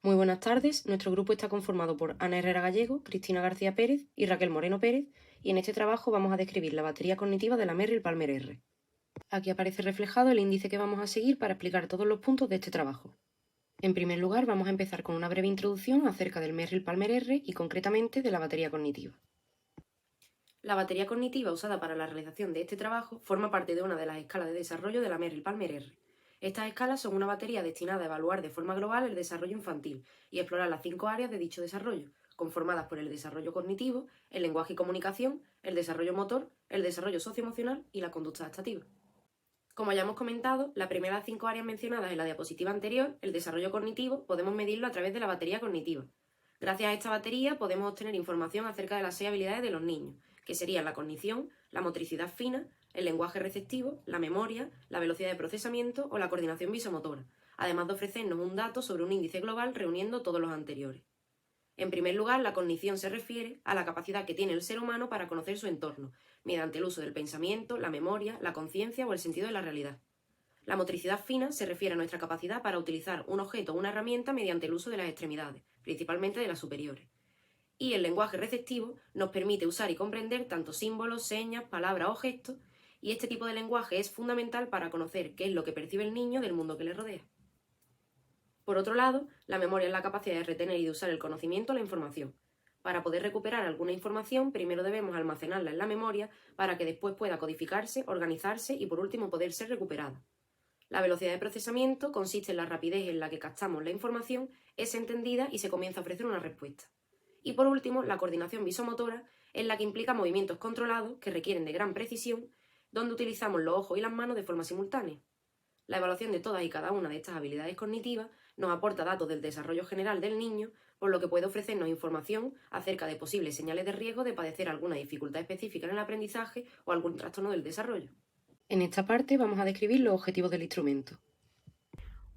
Muy buenas tardes, nuestro grupo está conformado por Ana Herrera Gallego, Cristina García Pérez y Raquel Moreno Pérez, y en este trabajo vamos a describir la batería cognitiva de la Merrill-Palmer-R. Aquí aparece reflejado el índice que vamos a seguir para explicar todos los puntos de este trabajo. En primer lugar, vamos a empezar con una breve introducción acerca del Merrill-Palmer-R y concretamente de la batería cognitiva. La batería cognitiva usada para la realización de este trabajo forma parte de una de las escalas de desarrollo de la Merrill-Palmer-R. Estas escalas son una batería destinada a evaluar de forma global el desarrollo infantil y explorar las 5 áreas de dicho desarrollo, conformadas por el desarrollo cognitivo, el lenguaje y comunicación, el desarrollo motor, el desarrollo socioemocional y la conducta adaptativa. Como ya hemos comentado, la primera de las 5 áreas mencionadas en la diapositiva anterior, el desarrollo cognitivo, podemos medirlo a través de la batería cognitiva. Gracias a esta batería podemos obtener información acerca de las 6 habilidades de los niños, que serían la cognición, la motricidad fina, el lenguaje receptivo, la memoria, la velocidad de procesamiento o la coordinación visomotora, además de ofrecernos un dato sobre un índice global reuniendo todos los anteriores. En primer lugar, la cognición se refiere a la capacidad que tiene el ser humano para conocer su entorno, mediante el uso del pensamiento, la memoria, la conciencia o el sentido de la realidad. La motricidad fina se refiere a nuestra capacidad para utilizar un objeto o una herramienta mediante el uso de las extremidades, principalmente de las superiores. Y el lenguaje receptivo nos permite usar y comprender tanto símbolos, señas, palabras o gestos, y este tipo de lenguaje es fundamental para conocer qué es lo que percibe el niño del mundo que le rodea. Por otro lado, la memoria es la capacidad de retener y de usar el conocimiento o la información. Para poder recuperar alguna información, primero debemos almacenarla en la memoria para que después pueda codificarse, organizarse y por último poder ser recuperada. La velocidad de procesamiento consiste en la rapidez en la que captamos la información, es entendida y se comienza a ofrecer una respuesta. Y por último, la coordinación visomotora es la que implica movimientos controlados que requieren de gran precisión, donde utilizamos los ojos y las manos de forma simultánea. La evaluación de todas y cada una de estas habilidades cognitivas nos aporta datos del desarrollo general del niño, por lo que puede ofrecernos información acerca de posibles señales de riesgo de padecer alguna dificultad específica en el aprendizaje o algún trastorno del desarrollo. En esta parte vamos a describir los objetivos del instrumento.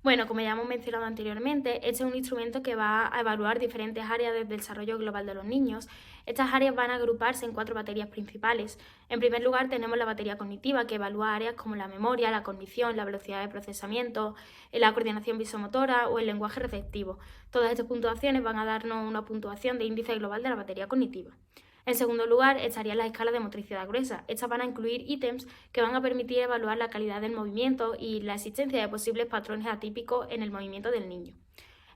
Bueno, como ya hemos mencionado anteriormente, este es un instrumento que va a evaluar diferentes áreas del desarrollo global de los niños. Estas áreas van a agruparse en 4 baterías principales. En primer lugar, tenemos la batería cognitiva, que evalúa áreas como la memoria, la cognición, la velocidad de procesamiento, la coordinación visomotora o el lenguaje receptivo. Todas estas puntuaciones van a darnos una puntuación de índice global de la batería cognitiva. En segundo lugar, estarían las escalas de motricidad gruesa. Estas van a incluir ítems que van a permitir evaluar la calidad del movimiento y la existencia de posibles patrones atípicos en el movimiento del niño.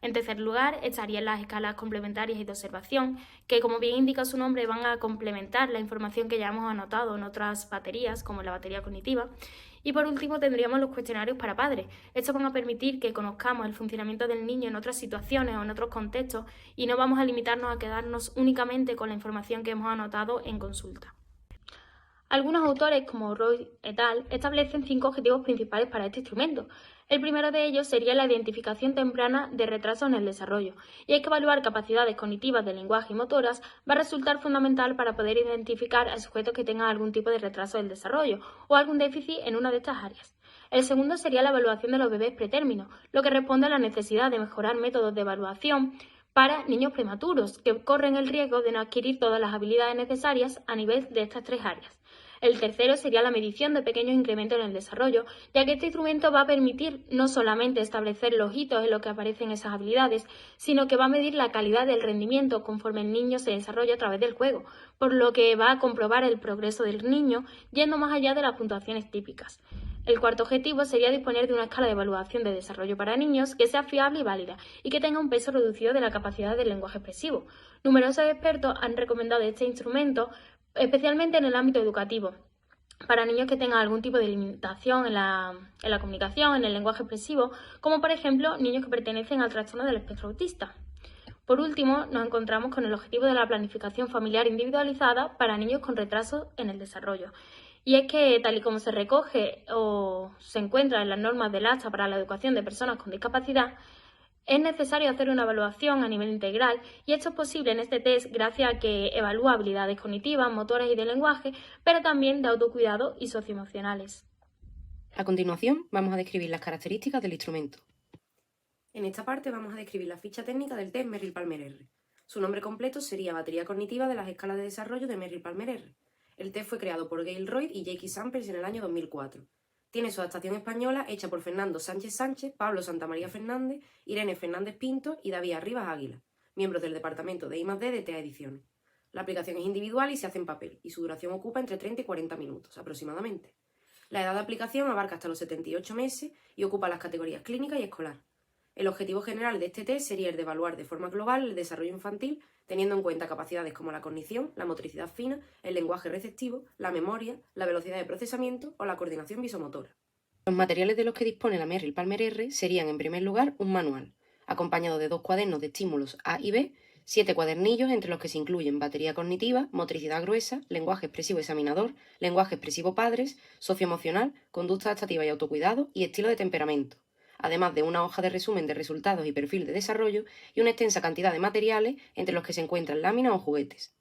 En tercer lugar, estarían las escalas complementarias y de observación, que como bien indica su nombre van a complementar la información que ya hemos anotado en otras baterías, como la batería cognitiva. Y por último tendríamos los cuestionarios para padres. Estos van a permitir que conozcamos el funcionamiento del niño en otras situaciones o en otros contextos y no vamos a limitarnos a quedarnos únicamente con la información que hemos anotado en consulta. Algunos autores, como Roy et al., establecen 5 objetivos principales para este instrumento. El primero de ellos sería la identificación temprana de retrasos en el desarrollo, y es que evaluar capacidades cognitivas de lenguaje y motoras va a resultar fundamental para poder identificar a sujetos que tengan algún tipo de retraso del desarrollo o algún déficit en una de estas áreas. El segundo sería la evaluación de los bebés pretérminos, lo que responde a la necesidad de mejorar métodos de evaluación para niños prematuros, que corren el riesgo de no adquirir todas las habilidades necesarias a nivel de estas 3 áreas. El tercero sería la medición de pequeños incrementos en el desarrollo, ya que este instrumento va a permitir no solamente establecer los hitos en los que aparecen esas habilidades, sino que va a medir la calidad del rendimiento conforme el niño se desarrolla a través del juego, por lo que va a comprobar el progreso del niño yendo más allá de las puntuaciones típicas. El cuarto objetivo sería disponer de una escala de evaluación de desarrollo para niños que sea fiable y válida y que tenga un peso reducido de la capacidad del lenguaje expresivo. Numerosos expertos han recomendado este instrumento especialmente en el ámbito educativo, para niños que tengan algún tipo de limitación en la comunicación, en el lenguaje expresivo, como por ejemplo niños que pertenecen al trastorno del espectro autista. Por último, nos encontramos con el objetivo de la planificación familiar individualizada para niños con retraso en el desarrollo. Y es que, tal y como se recoge o se encuentra en las normas del ASA para la educación de personas con discapacidad, es necesario hacer una evaluación a nivel integral y esto es posible en este test gracias a que evalúa habilidades cognitivas, motoras y de lenguaje, pero también de autocuidado y socioemocionales. A continuación, vamos a describir las características del instrumento. En esta parte vamos a describir la ficha técnica del test Merrill-Palmer-R. Su nombre completo sería Batería Cognitiva de las Escalas de Desarrollo de Merrill-Palmer-R. El test fue creado por Gail Royd y Jackie Samples en el año 2004. Tiene su adaptación española hecha por Fernando Sánchez Sánchez, Pablo Santamaría Fernández, Irene Fernández Pinto y David Arribas Águila, miembros del departamento de I+D de TEA Ediciones. La aplicación es individual y se hace en papel, y su duración ocupa entre 30 y 40 minutos aproximadamente. La edad de aplicación abarca hasta los 78 meses y ocupa las categorías clínica y escolar. El objetivo general de este test sería el de evaluar de forma global el desarrollo infantil, teniendo en cuenta capacidades como la cognición, la motricidad fina, el lenguaje receptivo, la memoria, la velocidad de procesamiento o la coordinación visomotora. Los materiales de los que dispone la Merrill Palmer R serían, en primer lugar, un manual, acompañado de 2 cuadernos de estímulos A y B, 7 cuadernillos entre los que se incluyen batería cognitiva, motricidad gruesa, lenguaje expresivo examinador, lenguaje expresivo padres, socioemocional, conducta adaptativa y autocuidado y estilo de temperamento, además de una hoja de resumen de resultados y perfil de desarrollo y una extensa cantidad de materiales entre los que se encuentran láminas o juguetes.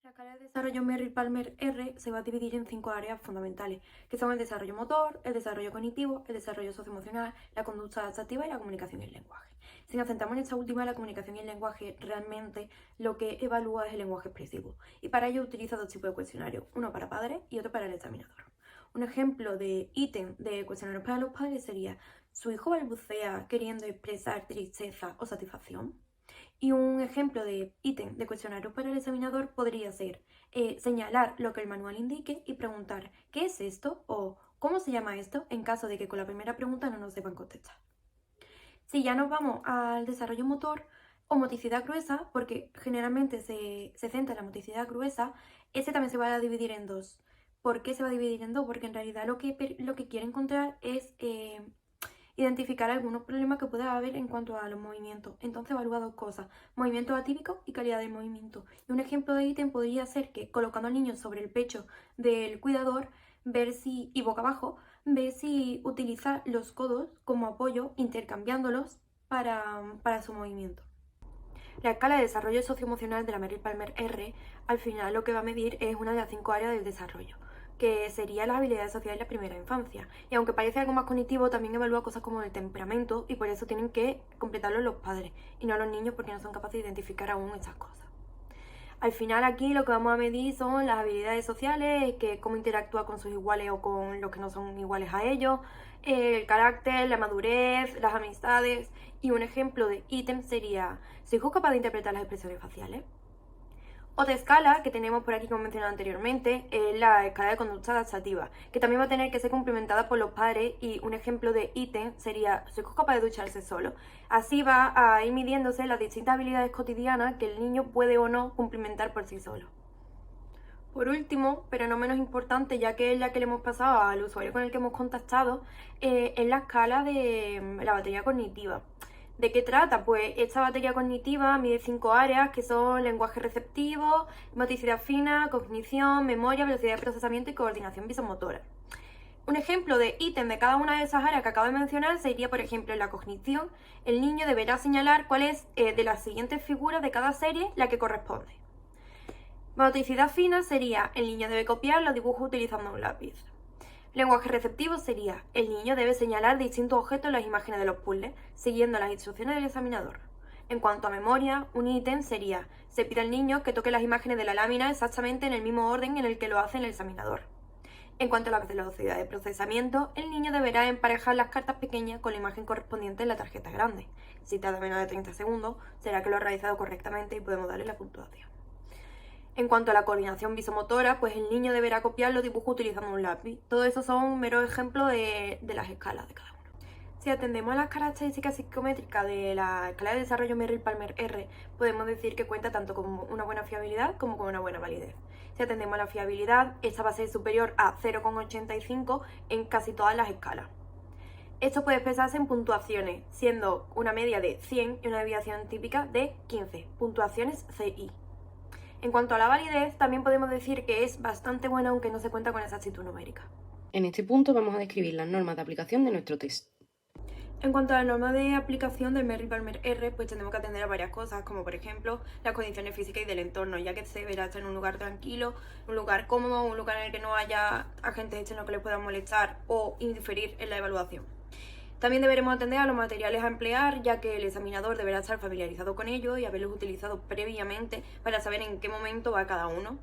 La escala de desarrollo Merrill Palmer R se va a dividir en 5 áreas fundamentales, que son el desarrollo motor, el desarrollo cognitivo, el desarrollo socioemocional, la conducta adaptativa y la comunicación y el lenguaje. Si nos centramos en esta última, la comunicación y el lenguaje, realmente lo que evalúa es el lenguaje expresivo, y para ello utiliza 2 tipos de cuestionarios, uno para padres y otro para el examinador. Un ejemplo de ítem de cuestionarios para los padres sería: ¿su hijo balbucea queriendo expresar tristeza o satisfacción? Y un ejemplo de ítem de cuestionario para el examinador podría ser señalar lo que el manual indique y preguntar ¿qué es esto? O ¿cómo se llama esto? En caso de que con la primera pregunta no nos sepan contestar. Si ya nos vamos al desarrollo motor o motricidad gruesa, porque generalmente se centra en la motricidad gruesa, este también se va a dividir en 2. ¿Por qué se va a dividir en 2? Porque en realidad lo que quiere encontrar es identificar algunos problemas que pueda haber en cuanto a los movimientos. Entonces evalúa 2 cosas: movimientos atípicos y calidad del movimiento. Y un ejemplo de ítem podría ser que, colocando al niño sobre el pecho del cuidador y boca abajo, ver si utiliza los codos como apoyo, intercambiándolos para su movimiento. La escala de desarrollo socioemocional de la Merrill Palmer R, al final lo que va a medir es una de las 5 áreas del desarrollo, que sería las habilidades sociales en la primera infancia. Y aunque parece algo más cognitivo, también evalúa cosas como el temperamento, y por eso tienen que completarlo los padres y no los niños, porque no son capaces de identificar aún estas cosas. Al final aquí lo que vamos a medir son las habilidades sociales, que cómo interactúa con sus iguales o con los que no son iguales a ellos, el carácter, la madurez, las amistades. Y un ejemplo de ítem sería: ¿su hijo es capaz de interpretar las expresiones faciales? Otra escala que tenemos por aquí, como mencionado anteriormente, es la escala de conducta adaptativa, que también va a tener que ser complementada por los padres, y un ejemplo de ítem sería: ¿su hijo es capaz de ducharse solo? Así va a ir midiéndose las distintas habilidades cotidianas que el niño puede o no cumplimentar por sí solo. Por último, pero no menos importante, ya que es la que le hemos pasado al usuario con el que hemos contactado, es la escala de la batería cognitiva. ¿De qué trata? Pues esta batería cognitiva mide 5 áreas, que son lenguaje receptivo, motricidad fina, cognición, memoria, velocidad de procesamiento y coordinación visomotora. Un ejemplo de ítem de cada una de esas áreas que acabo de mencionar sería, por ejemplo, en la cognición, el niño deberá señalar cuál es de las siguientes figuras de cada serie la que corresponde. Motricidad fina sería: el niño debe copiar los dibujos utilizando un lápiz. Lenguaje receptivo sería: el niño debe señalar distintos objetos en las imágenes de los puzzles, siguiendo las instrucciones del examinador. En cuanto a memoria, un ítem sería: se pide al niño que toque las imágenes de la lámina exactamente en el mismo orden en el que lo hace el examinador. En cuanto a la velocidad de procesamiento, el niño deberá emparejar las cartas pequeñas con la imagen correspondiente en la tarjeta grande. Si tarda menos de 30 segundos, será que lo ha realizado correctamente y podemos darle la puntuación. En cuanto a la coordinación visomotora, pues el niño deberá copiar los dibujos utilizando un lápiz. Todo eso son meros ejemplos de las escalas de cada uno. Si atendemos a las características psicométricas de la escala de desarrollo Merrill Palmer R, podemos decir que cuenta tanto con una buena fiabilidad como con una buena validez. Si atendemos a la fiabilidad, esta va a ser superior a 0,85 en casi todas las escalas. Esto puede expresarse en puntuaciones, siendo una media de 100 y una desviación típica de 15, puntuaciones CI. En cuanto a la validez, también podemos decir que es bastante buena, aunque no se cuenta con exactitud numérica. En este punto vamos a describir las normas de aplicación de nuestro test. En cuanto a la norma de aplicación del Merrill Palmer R, pues tenemos que atender a varias cosas, como por ejemplo las condiciones físicas y del entorno, ya que se deberá estar en un lugar tranquilo, un lugar cómodo, un lugar en el que no haya agentes externos que les puedan molestar o interferir en la evaluación. También deberemos atender a los materiales a emplear, ya que el examinador deberá estar familiarizado con ellos y haberlos utilizado previamente para saber en qué momento va cada uno.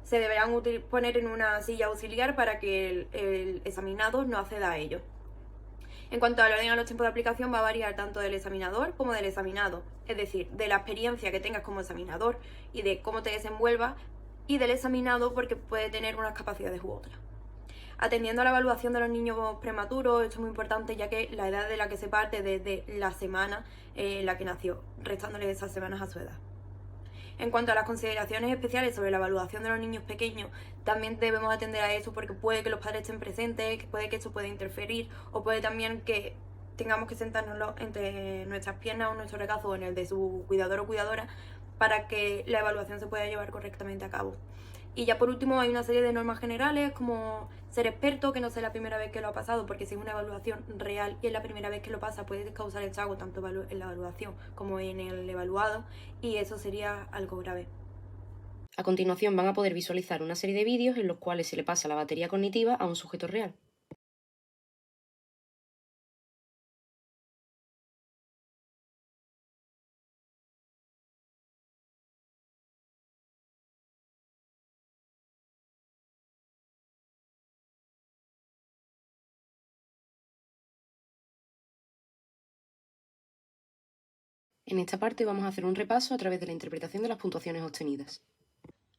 Se deberán poner en una silla auxiliar para que el examinado no acceda a ello. En cuanto al orden a los tiempos de aplicación, va a variar tanto del examinador como del examinado, es decir, de la experiencia que tengas como examinador y de cómo te desenvuelvas, y del examinado porque puede tener unas capacidades u otras. Atendiendo a la evaluación de los niños prematuros, esto es muy importante ya que la edad de la que se parte desde la semana en la que nació, restándole esas semanas a su edad. En cuanto a las consideraciones especiales sobre la evaluación de los niños pequeños, también debemos atender a eso porque puede que los padres estén presentes, puede que esto pueda interferir o puede también que tengamos que sentarnos entre nuestras piernas o nuestro regazo o en el de su cuidador o cuidadora para que la evaluación se pueda llevar correctamente a cabo. Y ya por último hay una serie de normas generales como ser experto, que no sea la primera vez que lo ha pasado, porque si es una evaluación real y es la primera vez que lo pasa puede causar estrago tanto en la evaluación como en el evaluado y eso sería algo grave. A continuación van a poder visualizar una serie de vídeos en los cuales se le pasa la batería cognitiva a un sujeto real. En esta parte vamos a hacer un repaso a través de la interpretación de las puntuaciones obtenidas.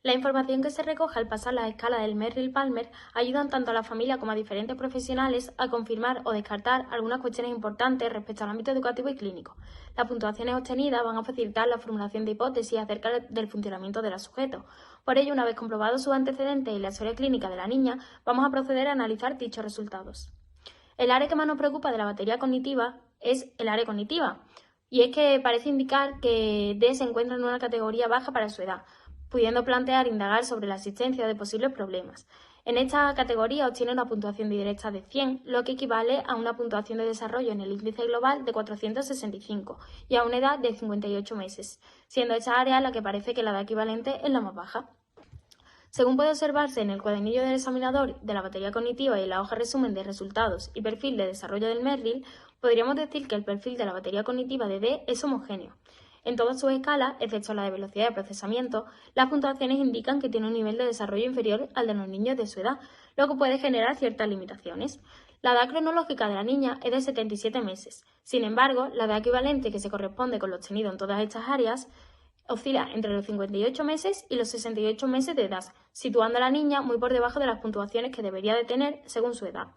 La información que se recoge al pasar las escalas del Merrill-Palmer ayudan tanto a la familia como a diferentes profesionales a confirmar o descartar algunas cuestiones importantes respecto al ámbito educativo y clínico. Las puntuaciones obtenidas van a facilitar la formulación de hipótesis acerca del funcionamiento de los sujetos. Por ello, una vez comprobados sus antecedentes y la historia clínica de la niña, vamos a proceder a analizar dichos resultados. El área que más nos preocupa de la batería cognitiva es el área cognitiva, y es que parece indicar que D se encuentra en una categoría baja para su edad, pudiendo plantear indagar sobre la existencia de posibles problemas. En esta categoría obtiene una puntuación directa de 100, lo que equivale a una puntuación de desarrollo en el índice global de 465 y a una edad de 58 meses, siendo esta área la que parece que la edad equivalente es la más baja. Según puede observarse en el cuadernillo del examinador de la batería cognitiva y en la hoja resumen de resultados y perfil de desarrollo del Merrill, podríamos decir que el perfil de la batería cognitiva de D es homogéneo. En todas sus escalas, excepto la de velocidad de procesamiento, las puntuaciones indican que tiene un nivel de desarrollo inferior al de los niños de su edad, lo que puede generar ciertas limitaciones. La edad cronológica de la niña es de 77 meses. Sin embargo, la edad equivalente que se corresponde con lo obtenido en todas estas áreas oscila entre los 58 meses y los 68 meses de edad, situando a la niña muy por debajo de las puntuaciones que debería de tener según su edad.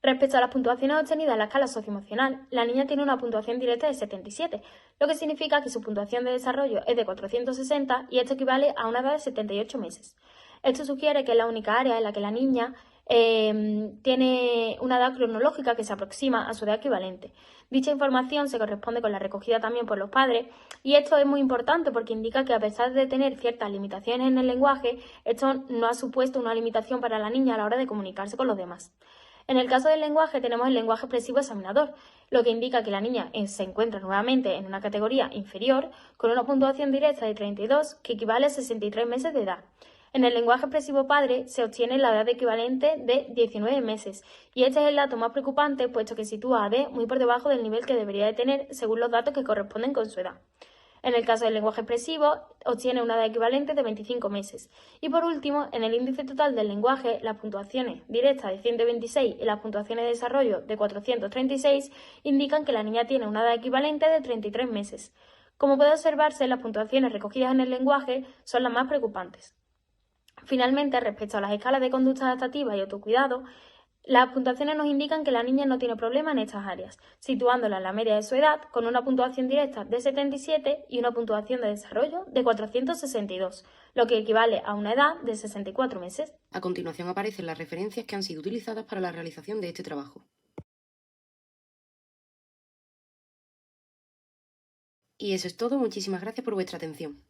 Respecto a las puntuaciones obtenidas en la escala socioemocional, la niña tiene una puntuación directa de 77, lo que significa que su puntuación de desarrollo es de 460 y esto equivale a una edad de 78 meses. Esto sugiere que es la única área en la que la niña tiene una edad cronológica que se aproxima a su edad equivalente. Dicha información se corresponde con la recogida también por los padres y esto es muy importante porque indica que a pesar de tener ciertas limitaciones en el lenguaje, esto no ha supuesto una limitación para la niña a la hora de comunicarse con los demás. En el caso del lenguaje tenemos el lenguaje expresivo examinador, lo que indica que la niña se encuentra nuevamente en una categoría inferior con una puntuación directa de 32 que equivale a 63 meses de edad. En el lenguaje expresivo padre se obtiene la edad equivalente de 19 meses y este es el dato más preocupante puesto que sitúa a D muy por debajo del nivel que debería de tener según los datos que corresponden con su edad. En el caso del lenguaje expresivo, obtiene una edad equivalente de 25 meses. Y por último, en el índice total del lenguaje, las puntuaciones directas de 126 y las puntuaciones de desarrollo de 436 indican que la niña tiene una edad equivalente de 33 meses. Como puede observarse, las puntuaciones recogidas en el lenguaje son las más preocupantes. Finalmente, respecto a las escalas de conducta adaptativa y autocuidado, las puntuaciones nos indican que la niña no tiene problema en estas áreas, situándola en la media de su edad con una puntuación directa de 77 y una puntuación de desarrollo de 462, lo que equivale a una edad de 64 meses. A continuación aparecen las referencias que han sido utilizadas para la realización de este trabajo. Y eso es todo, muchísimas gracias por vuestra atención.